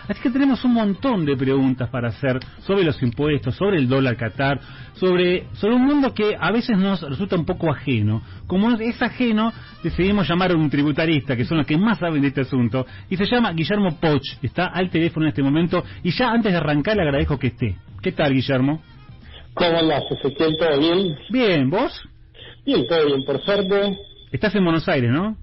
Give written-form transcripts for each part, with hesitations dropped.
Así que tenemos un montón de preguntas para hacer sobre los impuestos, sobre el dólar Qatar, sobre un mundo que a veces nos resulta un poco ajeno. Como es ajeno, decidimos llamar a un tributarista, que son los que más saben de este asunto, y se llama Guillermo Poch. Está al teléfono en este momento, y ya antes de arrancar le agradezco que esté. ¿Qué tal, Guillermo? ¿Cómo andás, Ezequiel? ¿Todo bien? Bien, ¿vos? Bien, todo bien, por suerte. Estás en Buenos Aires, ¿no?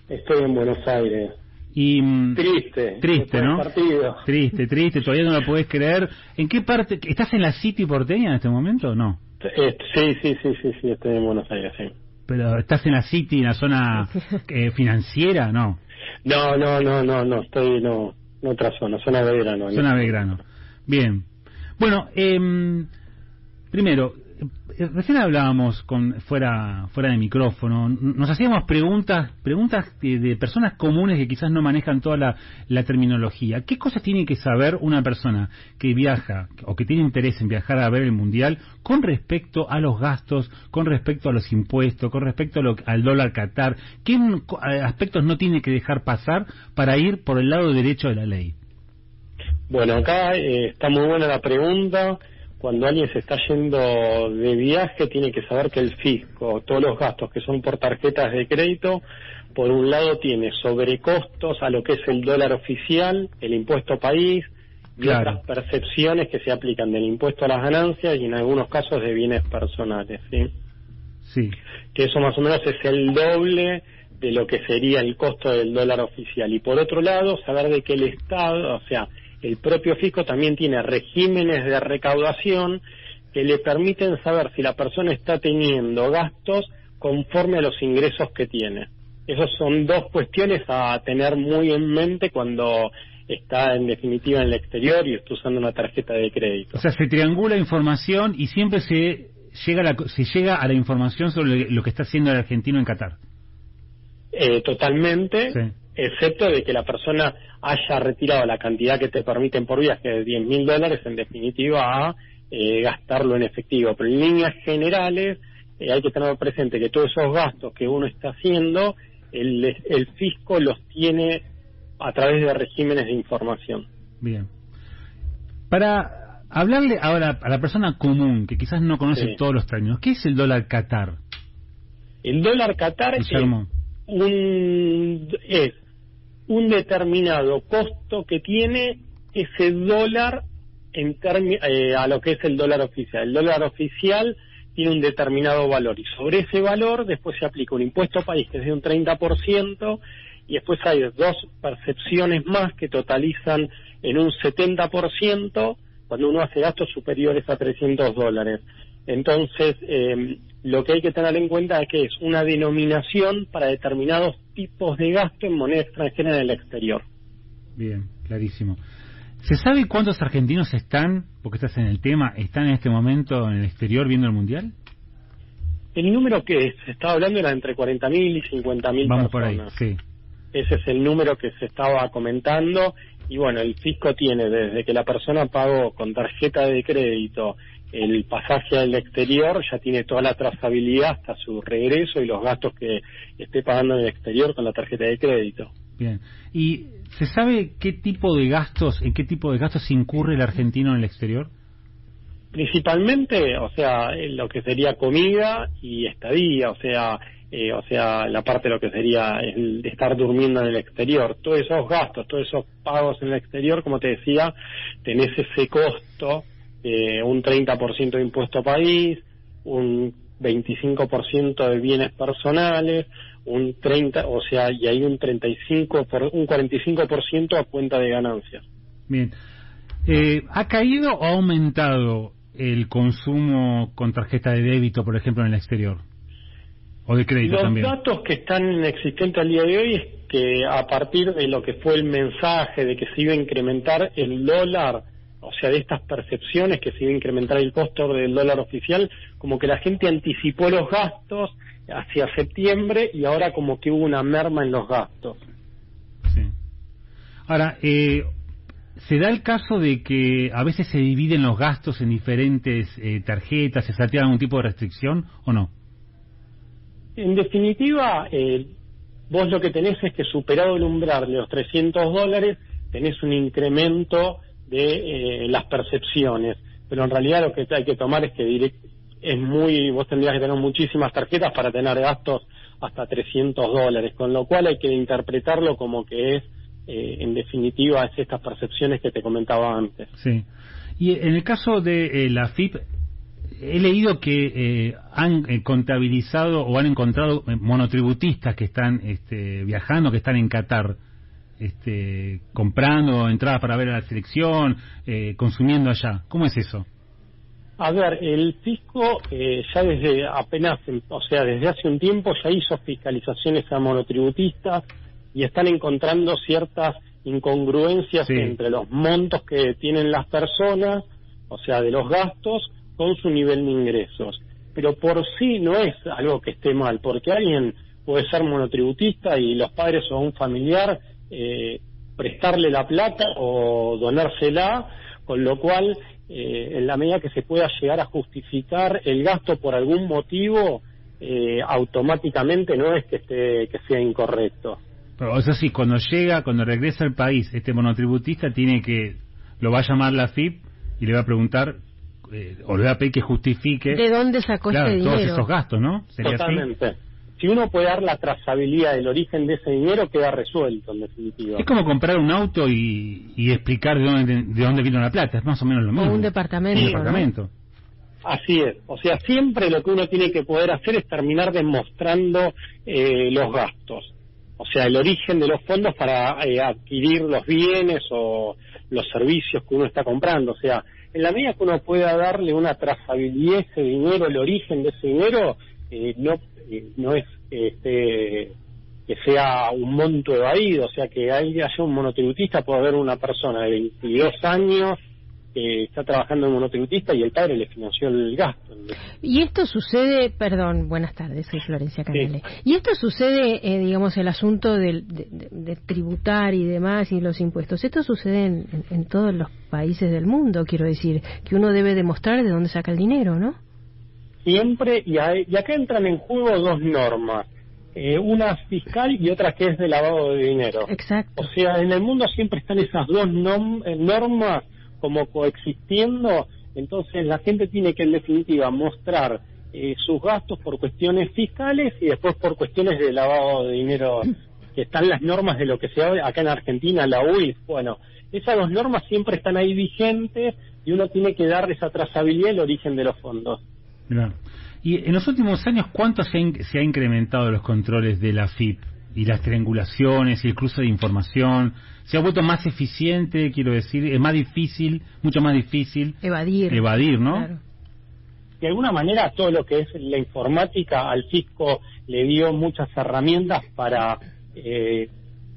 Estoy en Buenos Aires. Y Triste, ¿no? Partido. Triste, todavía no lo podés creer. ¿En qué parte? ¿Estás en la City porteña en este momento o no? Sí, estoy en Buenos Aires, sí. Pero ¿estás en la City, en la zona financiera? No. No, estoy en otra zona de Belgrano. Zona de Belgrano. Bien. Bueno, primero, recién hablábamos fuera de micrófono, nos hacíamos preguntas de personas comunes que quizás no manejan toda la terminología. ¿Qué cosas tiene que saber una persona que viaja o que tiene interés en viajar a ver el Mundial con respecto a los gastos, con respecto a los impuestos, con respecto al dólar Qatar? ¿Qué aspectos no tiene que dejar pasar para ir por el lado derecho de la ley? Bueno, acá está muy buena la pregunta. Cuando alguien se está yendo de viaje, tiene que saber que el fisco, todos los gastos que son por tarjetas de crédito, por un lado tiene sobrecostos a lo que es el dólar oficial, el impuesto país, y claro, otras percepciones que se aplican del impuesto a las ganancias y en algunos casos de bienes personales, ¿sí? Sí. Que eso más o menos es el doble de lo que sería el costo del dólar oficial. Y por otro lado, saber de que el Estado, o sea, el propio fisco también tiene regímenes de recaudación que le permiten saber si la persona está teniendo gastos conforme a los ingresos que tiene. Esas son dos cuestiones a tener muy en mente cuando está en definitiva en el exterior y está usando una tarjeta de crédito. O sea, se triangula información y siempre se llega a la información sobre lo que está haciendo el argentino en Qatar. Totalmente. Sí. Excepto de que la persona haya retirado la cantidad que te permiten por viaje de $10.000, en definitiva, a gastarlo en efectivo. Pero en líneas generales hay que tener presente que todos esos gastos que uno está haciendo, el fisco los tiene a través de regímenes de información. Bien. Para hablarle ahora a la persona común, que quizás no conoce todos los términos, ¿qué es el dólar Qatar? El dólar Qatar es un determinado costo que tiene ese dólar a lo que es el dólar oficial. El dólar oficial tiene un determinado valor y sobre ese valor después se aplica un impuesto país que es de un 30% y después hay dos percepciones más que totalizan en un 70% cuando uno hace gastos superiores a $300. Entonces, lo que hay que tener en cuenta es que es una denominación para determinados tipos de gasto en moneda extranjera en el exterior. Bien, clarísimo. ¿Se sabe cuántos argentinos porque estás en el tema, están en este momento en el exterior viendo el Mundial? El número que se estaba hablando era entre 40.000 y 50.000 personas. Vamos por ahí, sí. Ese es el número que se estaba comentando. Y bueno, el fisco tiene desde que la persona pagó con tarjeta de crédito el pasaje al exterior, ya tiene toda la trazabilidad hasta su regreso y los gastos que esté pagando en el exterior con la tarjeta de crédito. Bien. ¿Y se sabe en qué tipo de gastos incurre el argentino en el exterior? Principalmente, o sea, lo que sería comida y estadía, o sea, la parte de lo que sería el de estar durmiendo en el exterior. Todos esos gastos, todos esos pagos en el exterior, como te decía, tenés ese costo, un 30% de impuesto país, un 25% de bienes personales, un 30%, o sea, y hay un 45% a cuenta de ganancias. Bien. ¿Ha caído o ha aumentado el consumo con tarjeta de débito, por ejemplo, en el exterior? ¿O de crédito también? Los datos que están existentes al día de hoy es que a partir de lo que fue el mensaje de que se iba a incrementar el dólar, o sea, de estas percepciones que se iba a incrementar el costo del dólar oficial, como que la gente anticipó los gastos hacia septiembre y ahora como que hubo una merma en los gastos. Sí. Ahora, ¿se da el caso de que a veces se dividen los gastos en diferentes tarjetas, se saltea algún tipo de restricción o no? En definitiva, vos lo que tenés es que superado el umbral de los $300, tenés un incremento de las percepciones, pero en realidad lo que hay que tomar es que vos tendrías que tener muchísimas tarjetas para tener gastos hasta $300, con lo cual hay que interpretarlo como que es, en definitiva, es estas percepciones que te comentaba antes. Sí. Y en el caso de la AFIP, he leído que han contabilizado o han encontrado monotributistas que están viajando, que están en Qatar, comprando entradas para ver a la selección, consumiendo allá. ¿Cómo es eso? A ver, el fisco ya desde desde hace un tiempo ya hizo fiscalizaciones a monotributistas y están encontrando ciertas incongruencias entre los montos que tienen las personas, o sea, de los gastos, con su nivel de ingresos. Pero por sí no es algo que esté mal, porque alguien puede ser monotributista y los padres o un familiar prestarle la plata o donársela, con lo cual, en la medida que se pueda llegar a justificar el gasto por algún motivo, automáticamente no es que sea incorrecto. Pero, o sea, sí, cuando regresa al país, este monotributista lo va a llamar la AFIP y le va a preguntar, o le va a pedir que justifique de dónde sacó este dinero, todos esos gastos, ¿no? ¿Sería totalmente así? Si uno puede dar la trazabilidad del origen de ese dinero, queda resuelto, en definitiva. Es como comprar un auto y explicar de dónde vino la plata, es más o menos lo mismo. O un departamento. Un departamento. ¿No? Así es, o sea, siempre lo que uno tiene que poder hacer es terminar demostrando los gastos, o sea, el origen de los fondos para adquirir los bienes o los servicios que uno está comprando. O sea, en la medida que uno pueda darle una trazabilidad a ese dinero, el origen de ese dinero, no es que sea un monto evadido, o sea, que haya un monotributista, puede haber una persona de 22 años que está trabajando en monotributista y el padre le financió el gasto. Y esto sucede, buenas tardes, soy Florencia Canale. Sí. Y esto sucede, digamos, el asunto de tributar y demás y los impuestos. Esto sucede en todos los países del mundo, quiero decir, que uno debe demostrar de dónde saca el dinero, ¿no? Siempre, y acá entran en juego dos normas, una fiscal y otra que es de lavado de dinero. Exacto. O sea, en el mundo siempre están esas dos normas como coexistiendo, entonces la gente tiene que en definitiva mostrar sus gastos por cuestiones fiscales y después por cuestiones de lavado de dinero, que están las normas de lo que se habla acá en Argentina, la UIF. Bueno, esas dos normas siempre están ahí vigentes y uno tiene que dar esa trazabilidad el origen de los fondos. Claro. Y en los últimos años, ¿cuánto se ha incrementado los controles de la AFIP y las triangulaciones y el cruce de información? ¿Se ha vuelto más eficiente, quiero decir? ¿Es más difícil, mucho más difícil evadir, ¿no? Claro. De alguna manera, todo lo que es la informática al fisco le dio muchas herramientas para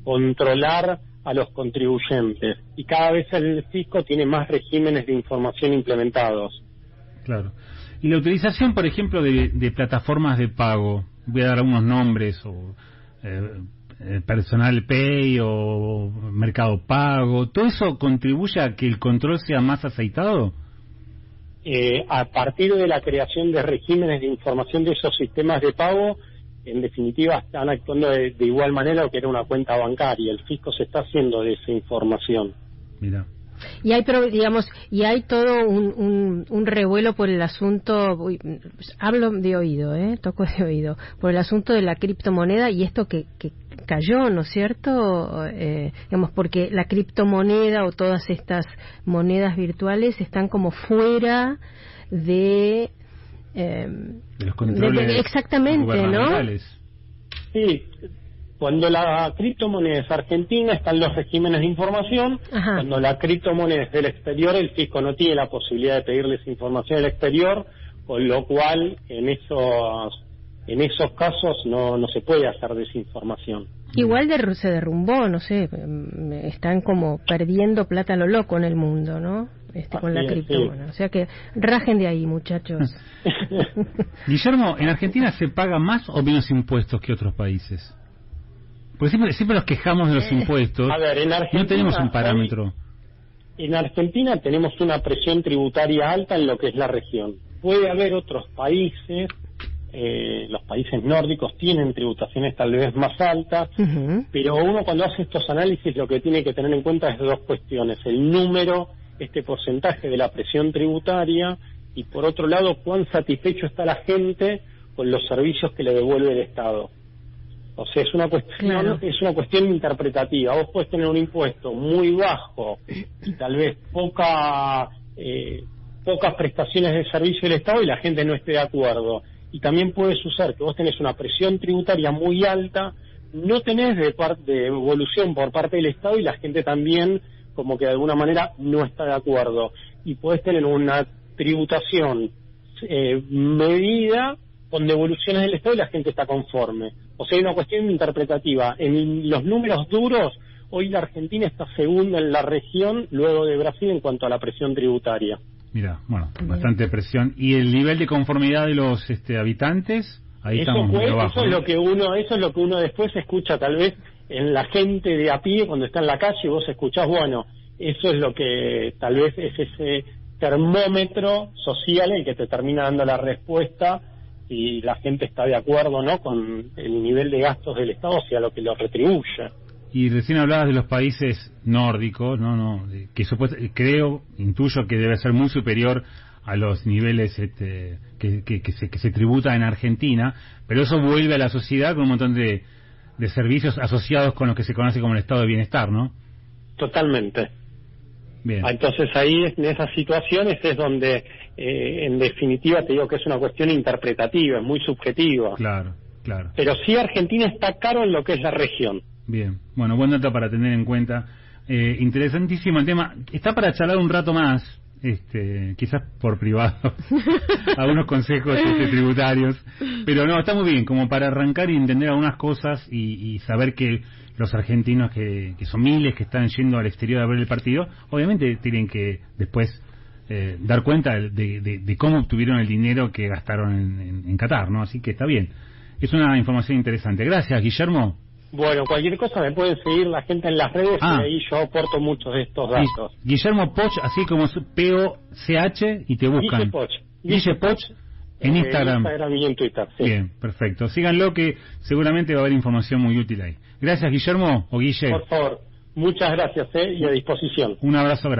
controlar a los contribuyentes, y cada vez el fisco tiene más regímenes de información implementados. Claro. Y la utilización, por ejemplo, de plataformas de pago, voy a dar algunos nombres, o Personal Pay o Mercado Pago, ¿todo eso contribuye a que el control sea más aceitado? A partir de la creación de regímenes de información de esos sistemas de pago, en definitiva están actuando de igual manera lo que era una cuenta bancaria. El fisco se está haciendo de esa información. Mira. Y hay, hay todo un revuelo por el asunto, hablo de oído, toco de oído, por el asunto de la criptomoneda y esto que cayó, ¿no es cierto? Digamos, porque la criptomoneda o todas estas monedas virtuales están como fuera de los controles exactamente, ¿no? Sí. Cuando la criptomoneda es argentina, están los regímenes de información. Ajá. Cuando la criptomoneda es del exterior, el fisco no tiene la posibilidad de pedirles información del exterior, con lo cual en esos casos no se puede hacer desinformación. Igual se derrumbó, no sé, están como perdiendo plata a lo loco en el mundo, ¿no? Con la criptomoneda. Sí. O sea que rajen de ahí, muchachos. Guillermo, ¿en Argentina se paga más o menos impuestos que otros países? Porque siempre nos quejamos de los impuestos. A ver, en Argentina, no tenemos un parámetro. En Argentina tenemos una presión tributaria alta en lo que es la región. Puede haber otros países los países nórdicos tienen tributaciones tal vez más altas, pero uno cuando hace estos análisis lo que tiene que tener en cuenta es dos cuestiones: el número, este porcentaje de la presión tributaria, y por otro lado, cuán satisfecho está la gente con los servicios que le devuelve el Estado. O sea, es una cuestión interpretativa. Vos podés tener un impuesto muy bajo y tal vez pocas prestaciones de servicio del Estado y la gente no esté de acuerdo. Y también puede suceder que vos tenés una presión tributaria muy alta, no tenés de evolución por parte del Estado y la gente también como que de alguna manera no está de acuerdo. Y podés tener una tributación medida con devoluciones del Estado y la gente está conforme. O sea, hay una cuestión interpretativa. En los números duros, hoy la Argentina está segunda en la región, luego de Brasil, en cuanto a la presión tributaria. Mira, bueno, bastante presión. ¿Y el nivel de conformidad de los habitantes? Ahí estamos muy abajo. Eso es lo que uno después escucha tal vez en la gente de a pie cuando está en la calle, vos escuchás, bueno, eso es lo que tal vez es ese termómetro social el que te termina dando la respuesta y la gente está de acuerdo, ¿no?, con el nivel de gastos del Estado hacia lo que lo retribuye. Y recién hablabas de los países nórdicos, que intuyo que debe ser muy superior a los niveles que se tributa en Argentina, pero eso vuelve a la sociedad con un montón de servicios asociados con lo que se conoce como el estado de bienestar, ¿no? Totalmente. Bien. Entonces ahí, en esas situaciones, es donde, en definitiva, te digo que es una cuestión interpretativa, es muy subjetiva. Claro. Pero sí, Argentina está caro en lo que es la región. Bien, bueno, buen dato para tener en cuenta. Interesantísimo el tema. Está para charlar un rato más, quizás por privado, algunos consejos tributarios, pero no, está muy bien, como para arrancar y entender algunas cosas y saber que los argentinos que son miles que están yendo al exterior a ver el partido, obviamente tienen que después dar cuenta de cómo obtuvieron el dinero que gastaron en Qatar, ¿no? Así que está bien. Es una información interesante. Gracias, Guillermo. Bueno, cualquier cosa me pueden seguir la gente en las redes y ahí yo aporto muchos de estos datos. Guillermo Poch, así como es P-O-C-H, y te buscan. Guille Poch en Instagram. Y en Twitter, sí. Bien, perfecto. Síganlo que seguramente va a haber información muy útil ahí. Gracias, Guillermo o Guille. Por favor, muchas gracias y a disposición. Un abrazo grande.